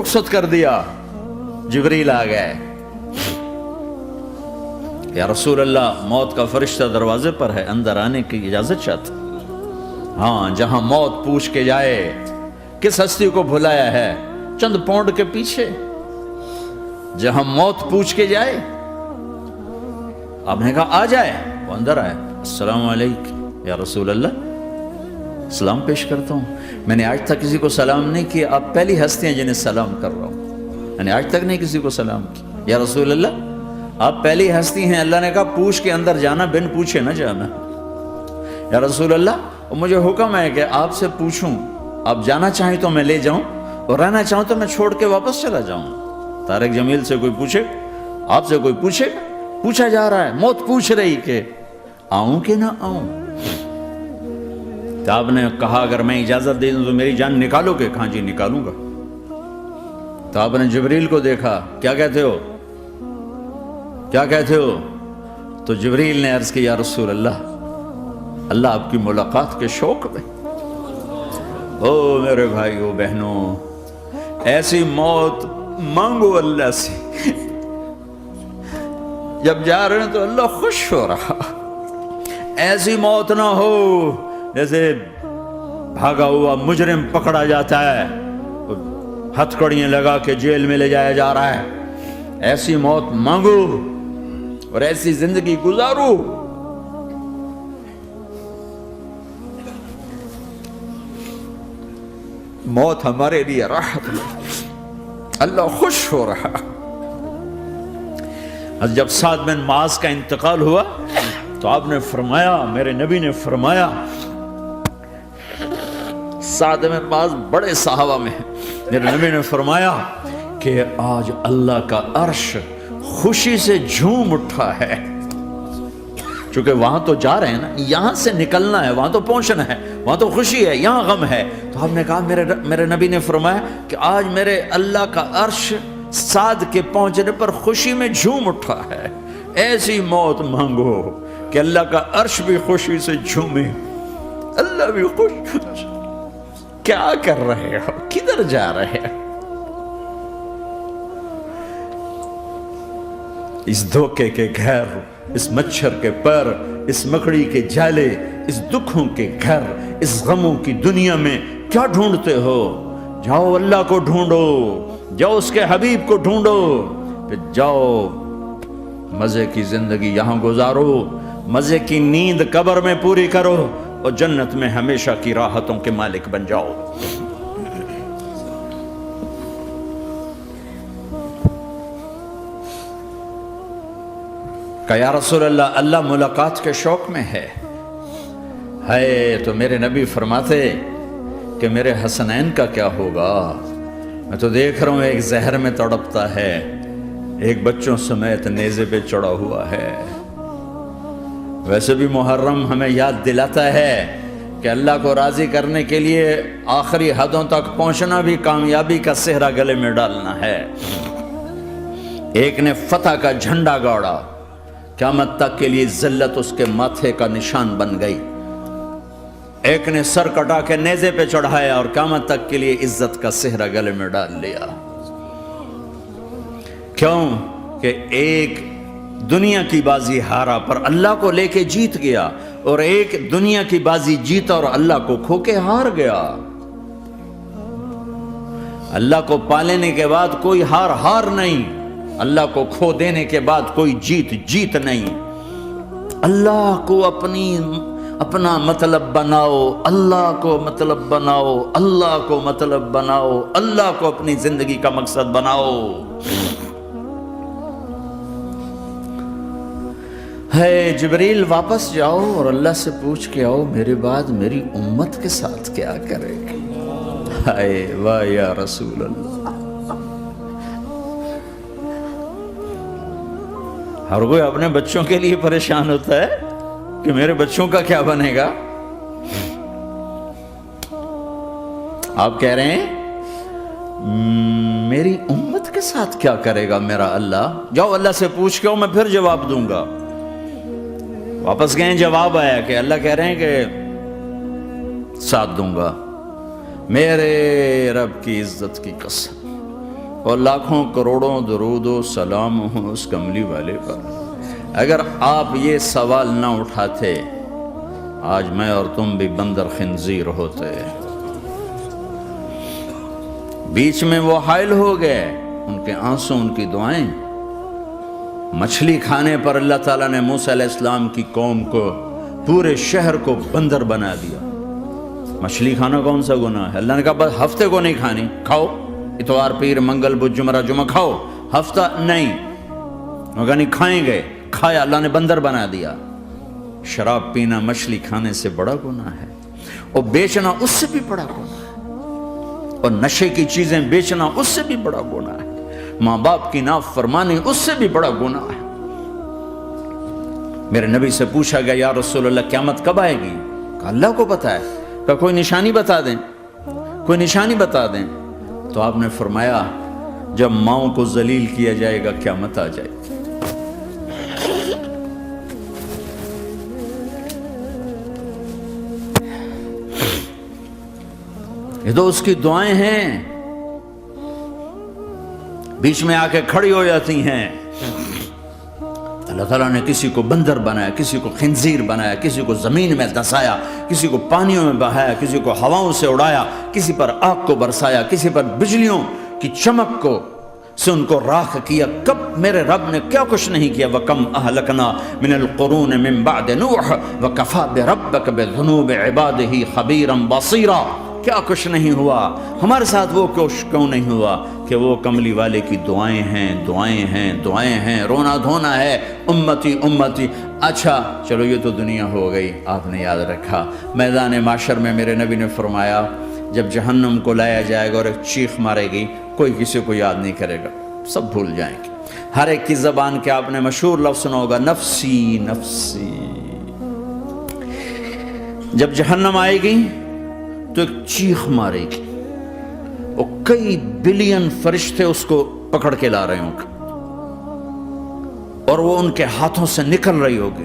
رخصت کر دیا، جبریل آ گئے، یا رسول اللہ موت کا فرشتہ دروازے پر ہے، اندر آنے کی اجازت چاہتا۔ ہاں، جہاں موت پوچھ کے جائے کس ہستی کو بھلایا ہے، چند پونڈ کے پیچھے جہاں موت پوچھ کے جائے، آپ نے کہا آ جائے، وہ اندر آئے، السلام علیکم یا رسول اللہ، سلام پیش کرتا ہوں، میں نے آج تک کسی کو سلام نہیں کیا، آپ پہلی ہستی ہیں جنہیں سلام کر رہا ہوں، میں نے آج تک نہیں کسی کو سلام کیا، یا رسول اللہ آپ پہلی ہستی ہیں، اللہ نے کہا پوچھ کے اندر جانا، بن پوچھے نہ جانا، یا رسول اللہ مجھے حکم ہے کہ آپ سے پوچھوں، آپ جانا چاہیں تو میں لے جاؤں اور رہنا چاہوں تو میں چھوڑ کے واپس چلا جاؤں۔ طارق جمیل سے کوئی پوچھے، آپ سے کوئی پوچھے، پوچھا جا رہا ہے، موت پوچھ رہی کہ آؤں کہ نہ آؤں؟ تو آپ نے کہا اگر میں اجازت دے دوں تو میری جان نکالو گے؟ کہاں جی نکالوں گا۔ تو آپ نے جبریل کو دیکھا، کیا کہتے ہو، کیا کہتے ہو؟ تو جبریل نے عرض کی یا رسول اللہ، اللہ آپ کی ملاقات کے شوق میں، او میرے بھائیو بہنوں، ایسی موت مانگو اللہ سے، جب جا رہے ہیں تو اللہ خوش ہو رہا، ایسی موت نہ ہو جیسے بھاگا ہوا مجرم پکڑا جاتا ہے، ہتھکڑیاں لگا کے جیل میں لے جایا جا رہا ہے، ایسی موت مانگو اور ایسی زندگی گزارو۔ موت ہمارے لیے راحت ہے، اللہ خوش ہو رہا۔ جب سعد بن معاذ کا انتقال ہوا تو آپ نے فرمایا، میرے نبی نے فرمایا، سعد بن معاذ بڑے صحابہ میں ہیں، میرے نبی نے فرمایا کہ آج اللہ کا عرش خوشی سے جھوم اٹھا ہے، چونکہ وہاں تو جا رہے ہیں نا، یہاں سے نکلنا ہے، وہاں تو پہنچنا ہے، وہاں تو خوشی ہے، یہاں غم ہے۔ تو آپ نے کہا، میرے نبی نے فرمایا کہ آج میرے اللہ کا عرش سعد کے پہنچنے پر خوشی میں جھوم اٹھا ہے، ایسی موت مانگو کہ اللہ کا عرش بھی خوشی سے جھومے، اللہ بھی خوش۔ کیا کر رہے ہو، کدھر جا رہے ہو؟ اس دھوکے کے گھر، اس مچھر کے پر، اس مکڑی کے جالے، اس دکھوں کے گھر، اس غموں کی دنیا میں کیا ڈھونڈتے ہو؟ جاؤ اللہ کو ڈھونڈو، جاؤ اس کے حبیب کو ڈھونڈو، پھر جاؤ مزے کی زندگی یہاں گزارو، مزے کی نیند قبر میں پوری کرو اور جنت میں ہمیشہ کی راحتوں کے مالک بن جاؤ۔ کہ یا رسول اللہ، اللہ ملاقات کے شوق میں ہے۔ تو میرے نبی فرماتے کہ میرے حسنین کا کیا ہوگا؟ میں تو دیکھ رہا ہوں ایک زہر میں تڑپتا ہے، ایک بچوں سمیت نیزے پہ چڑھا ہوا ہے۔ ویسے بھی محرم ہمیں یاد دلاتا ہے کہ اللہ کو راضی کرنے کے لیے آخری حدوں تک پہنچنا بھی کامیابی کا صحرا گلے میں ڈالنا ہے۔ ایک نے فتح کا جھنڈا گاڑا، قیامت تک کے لیے ذلت اس کے ماتھے کا نشان بن گئی۔ ایک نے سر کٹا کے نیزے پہ چڑھایا اور قیامت تک کے لیے عزت کا صحرا گلے میں ڈال لیا۔ کیوں کہ ایک دنیا کی بازی ہارا پر اللہ کو لے کے جیت گیا، اور ایک دنیا کی بازی جیتا اور اللہ کو کھو کے ہار گیا۔ اللہ کو پانے کے بعد کوئی ہار نہیں، اللہ کو کھو دینے کے بعد کوئی جیت نہیں۔ اللہ کو اپنا مطلب بناؤ، اللہ کو مطلب بناؤ، اللہ کو مطلب بناؤ، اللہ کو اپنی زندگی کا مقصد بناؤ۔ جبریل واپس جاؤ اور اللہ سے پوچھ کے آؤ میرے بعد میری امت کے ساتھ کیا کرے گی؟ واہ یا رسول اللہ۔ ہر کوئی اپنے بچوں کے لیے پریشان ہوتا ہے کہ میرے بچوں کا کیا بنے گا۔ آپ کہہ رہے ہیں میری امت کے ساتھ کیا کرے گا میرا اللہ؟ جاؤ اللہ سے پوچھ کے آؤ، میں پھر جواب دوں گا۔ واپس گئے، جواب آیا کہ اللہ کہہ رہے ہیں کہ ساتھ دوں گا، میرے رب کی عزت کی قسم اور لاکھوں کروڑوں درود و سلام ہوں اس کملی والے پر۔ اگر آپ یہ سوال نہ اٹھاتے آج میں اور تم بھی بندر خنزیر ہوتے۔ بیچ میں وہ حائل ہو گئے، ان کے آنسو، ان کی دعائیں۔ مچھلی کھانے پر اللہ تعالیٰ نے موسیٰ علیہ السلام کی قوم کو، پورے شہر کو بندر بنا دیا۔ مچھلی کھانا کون سا گناہ ہے؟ اللہ نے کہا بس ہفتے کو نہیں کھانی، کھاؤ، اتوار پیر منگل بدھ جمعہ جمعہ کھاؤ، ہفتہ نہیں۔ مگر نہیں کھائیں گے، کھایا، اللہ نے بندر بنا دیا۔ شراب پینا مچھلی کھانے سے بڑا گناہ ہے، اور بیچنا اس سے بھی بڑا گناہ ہے، اور نشے کی چیزیں بیچنا اس سے بھی بڑا گناہ ہے، ماں باپ کی نافرمانی اس سے بھی بڑا گناہ ہے۔ میرے نبی سے پوچھا گیا یا رسول اللہ قیامت کب آئے گی؟ کہا اللہ کو پتا ہے۔ کہا کوئی نشانی بتا دیں، کوئی نشانی بتا دیں۔ تو آپ نے فرمایا جب ماؤں کو ذلیل کیا جائے گا قیامت آ جائے گی۔ یہ تو اس کی دعائیں ہیں، بیچ میں آ کے کھڑی ہو جاتی ہیں۔ اللہ تعالیٰ نے کسی کو بندر بنایا، کسی کو خنزیر بنایا، کسی کو زمین میں دھسایا، کسی کو پانیوں میں بہایا، کسی کو ہواؤں سے اڑایا، کسی پر آگ کو برسایا، کسی پر بجلیوں کی چمک کو سے ان کو راکھ کیا۔ کب میرے رب نے کیا کچھ نہیں کیا۔ وَكَمْ أَهْلَكْنَا مِنَ الْقُرُونِ مِنْ بَعْدِ نُوحٍ وَكَفَى بِرَبِّكَ بِذُنُوبِ عِبَادِهِ خَبِيرًا بَصِيرًا۔ کیا کچھ نہیں ہوا ہمارے ساتھ، وہ کچھ کیوں نہیں ہوا کہ وہ کملی والے کی دعائیں ہیں، دعائیں ہیں، دعائیں ہیں، رونا دھونا ہے، امتی امتی۔ اچھا چلو یہ تو دنیا ہو گئی، آپ نے یاد رکھا میدان معاشر میں میرے نبی نے فرمایا جب جہنم کو لایا جائے گا اور ایک چیخ مارے گی، کوئی کسی کو یاد نہیں کرے گا، سب بھول جائیں گے۔ ہر ایک کی زبان کے آپ نے مشہور لفظ سنا ہوگا نفسی نفسی۔ جب جہنم آئے گی تو ایک چیخ مارے گی، اور کئی بلین فرشتے اس کو پکڑ کے لا رہے ہوں گے، اور وہ ان کے ہاتھوں سے نکل رہی ہوگی،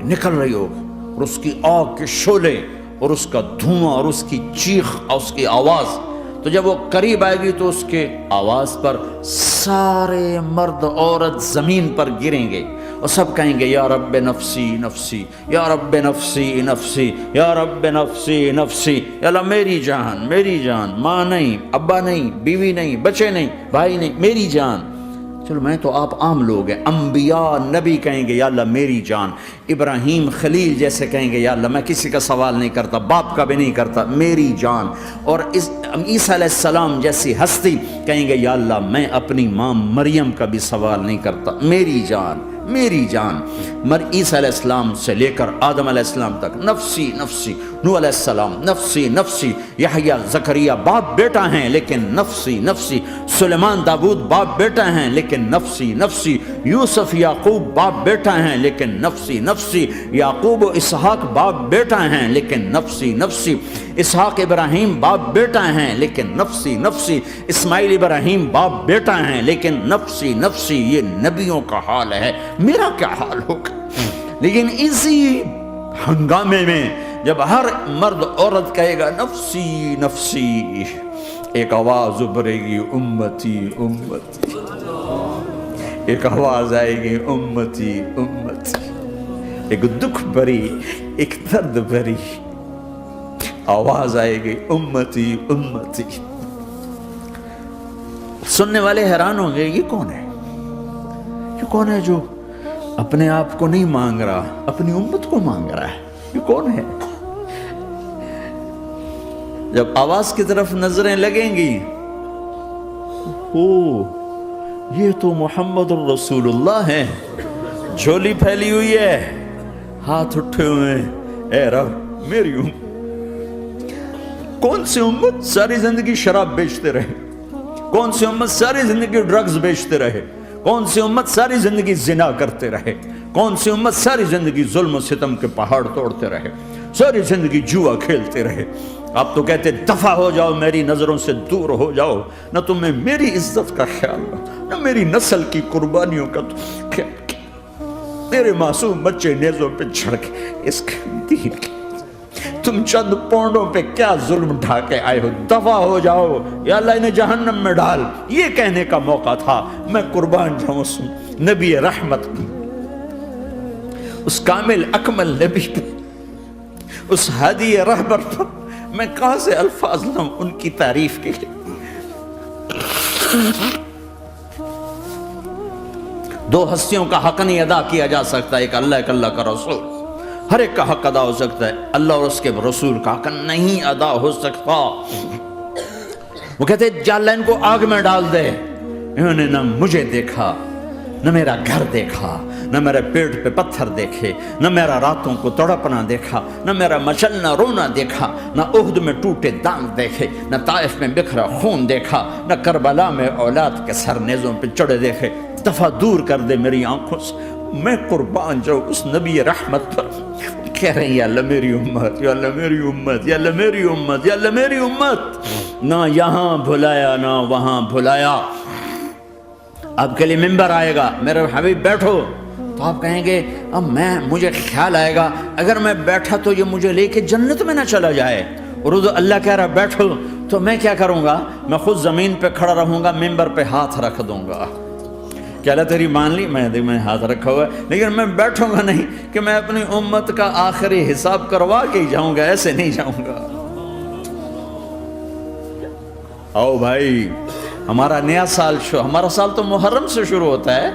اور اس کی آگ کے شعلے اور اس کا دھواں اور اس کی چیخ اور اس کی آواز۔ تو جب وہ قریب آئے گی تو اس کے آواز پر سارے مرد عورت زمین پر گریں گے، اور سب کہیں گے یا رب نفسی نفسی، یا رب نفسی نفسی، یا رب نفسی نفسی۔ یا اللہ میری جان، میری جان، ماں نہیں، ابا نہیں، بیوی نہیں، بچے نہیں، بھائی نہیں، میری جان۔ چلو میں تو آپ عام لوگ ہیں، انبیاء نبی کہیں گے یا اللہ میری جان، ابراہیم خلیل جیسے کہیں گے یا اللہ میں کسی کا سوال نہیں کرتا، باپ کا بھی نہیں کرتا، میری جان۔ اور عیسیٰ علیہ السلام جیسی ہستی کہیں گے یا اللہ میں اپنی ماں مریم کا بھی سوال نہیں کرتا، میری جان، میری جان۔ عیسیٰ علیہ السلام سے لے کر آدم علیہ السلام تک نفسی نفسی، نوح علیہ السلام نفسی نفسی، یحییٰ زکریا باپ بیٹا ہیں لیکن نفسی نفسی، سلیمان داؤد باپ بیٹا ہیں لیکن نفسی نفسی، یوسف یعقوب باپ بیٹا ہیں لیکن نفسی نفسی، یعقوب و اسحاق باپ بیٹا ہیں لیکن نفسی نفسی، اسحاق ابراہیم باپ بیٹا ہیں لیکن نفسی نفسی، اسماعیل ابراہیم باپ بیٹا ہیں لیکن نفسی نفسی۔ یہ نبیوں کا حال ہے، میرا کیا حال ہوگا؟ لیکن اسی ہنگامے میں جب ہر مرد عورت کہے گا نفسی نفسی، ایک آواز ابھرے گی امتی امتی، ایک آواز آئے گی امتی امتی، ایک دکھ بھری، ایک درد بھری آواز آئے گی امتی امتی۔ سننے والے حیران ہوں گے یہ کون ہے، یہ کون ہے جو اپنے آپ کو نہیں مانگ رہا، اپنی امت کو مانگ رہا ہے، یہ کون ہے؟ جب آواز کی طرف نظریں لگیں گی، یہ تو محمد الرسول اللہ ہے، جھولی پھیلی ہوئی ہے، ہاتھ اٹھے ہوئے ہیں، اے رب میری امت۔ کون سی امت ساری زندگی شراب بیچتے رہے، کون سی امت ساری زندگی ڈرگز بیچتے رہے، کون سی امت ساری زندگی زنا کرتے رہے، کون سی امت ساری زندگی ظلم و ستم کے پہاڑ توڑتے رہے، ساری زندگی جوا کھیلتے رہے۔ آپ تو کہتے دفع ہو جاؤ، میری نظروں سے دور ہو جاؤ، نہ تمہیں میری عزت کا خیال نہ میری نسل کی قربانیوں کا خیال، میرے معصوم بچے نیزوں پہ چڑھ کے اس کے دین کے، تم چند پونڈوں پہ کیا ظلم ڈھا کے آئے ہو، دفع ہو جاؤ، یا اللہ انہیں جہنم میں ڈال. یہ کہنے کا موقع تھا. میں قربان جاؤں اس نبی رحمت پر، اس کامل اکمل نبی پر، اس ہادی رہبر پر میں کہاں سے الفاظ لوں ان کی تعریف کے لیے. دو ہستیوں کا حق نہیں ادا کیا جا سکتا، ایک اللہ، ایک اللہ کا رسول. ہر ایک کا حق ادا ہو سکتا ہے، اللہ اور اس کے رسول کا حق نہیں ادا ہو سکتا. وہ کہتے جا اللہ ان کو آگ میں ڈال دے. انہوں نے نہ مجھے دیکھا، نہ میرا گھر دیکھا، نہ میرے پیٹ پہ پتھر دیکھے، نہ میرا راتوں کو تڑپنا دیکھا، نہ میرا مچلنا رونا دیکھا، نہ احد میں ٹوٹے دانت دیکھے، نہ طائف میں بکھرا خون دیکھا، نہ کربلا میں اولاد کے سر نیزوں پہ چڑھے دیکھے. دفعہ دور کر دے میری آنکھوں سے. میں قربان جاؤں اس نبی رحمت پر. کہہ رہے ہیں یا اللہ میری امت، یا اللہ میری امت، یا اللہ میری امت، یا اللہ میری امت. نہ یہاں بھلایا نہ وہاں بھلایا. آپ کے لیے ممبر آئے گا، میرے حبیب بیٹھو، تو آپ کہیں گے اب مجھے خیال آئے گا اگر میں بیٹھا تو یہ مجھے لے کے جنت میں نہ چلا جائے. اور اللہ کہہ رہا بیٹھو، تو میں کیا کروں گا؟ میں خود زمین پہ کھڑا رہوں گا، ممبر پہ ہاتھ رکھ دوں گا. کہ اللہ تیری مان لی، میں ہاتھ رکھا ہوا ہے، لیکن میں بیٹھوں گا نہیں کہ میں اپنی امت کا آخری حساب کروا کے ہی جاؤں گا، ایسے نہیں جاؤں گا. آؤ بھائی، ہمارا نیا سال ہمارا سال تو محرم سے شروع ہوتا ہے.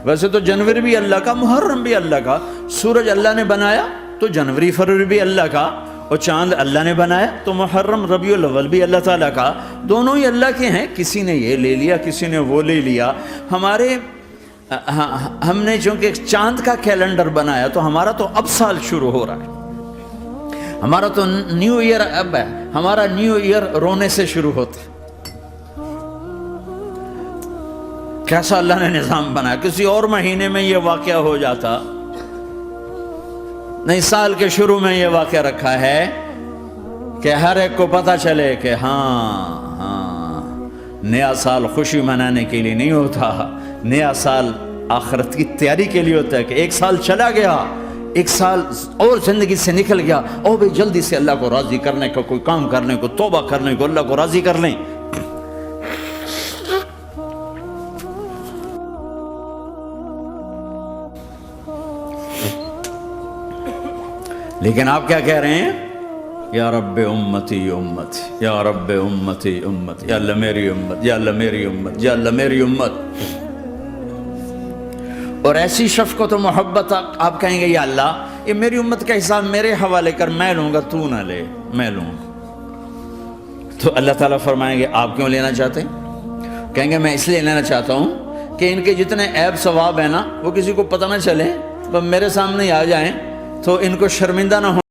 ویسے تو جنوری بھی اللہ کا، محرم بھی اللہ کا. سورج اللہ نے بنایا تو جنوری فروری بھی اللہ کا، اور چاند اللہ نے بنایا تو محرم ربیع الاول بھی اللہ تعالیٰ کا. دونوں ہی اللہ کے ہیں. کسی نے یہ لے لیا، کسی نے وہ لے لیا. ہم نے چونکہ چاند کا کیلنڈر بنایا تو ہمارا تو اب سال شروع ہو رہا ہے. ہمارا تو نیو ایئر اب ہے. ہمارا نیو ایئر رونے سے شروع ہوتا ہے. کیسا اللہ نے نظام بنایا. کسی اور مہینے میں یہ واقعہ ہو جاتا. نہیں، سال کے شروع میں یہ واقعہ رکھا ہے کہ ہر ایک کو پتہ چلے کہ ہاں نیا سال خوشی منانے کے لیے نہیں ہوتا. نیا سال آخرت کی تیاری کے لیے ہوتا ہے. کہ ایک سال چلا گیا، ایک سال اور زندگی سے نکل گیا، اور بھی جلدی سے اللہ کو راضی کرنے کا کوئی کام کرنے کو، توبہ کرنے کو، اللہ کو راضی کر لیں. لیکن آپ کیا کہہ رہے ہیں؟ یا رب امتی امت، یا رب امتی امت، یا اللہ میری امت، یا اللہ میری امت، یا اللہ میری امت. اور ایسی شفقت و محبت آپ کہیں گے یا اللہ یہ میری امت کا حساب میرے حوالے کر، میں لوں گا، تو نہ لے، میں لوں گا. تو اللہ تعالیٰ فرمائیں گے آپ کیوں لینا چاہتے ہیں؟ کہیں گے میں اس لیے لینا چاہتا ہوں کہ ان کے جتنے عیب ثواب ہیں نا وہ کسی کو پتہ نہ چلے، وہ میرے سامنے آ جائیں تو ان کو شرمندہ نہ ہو.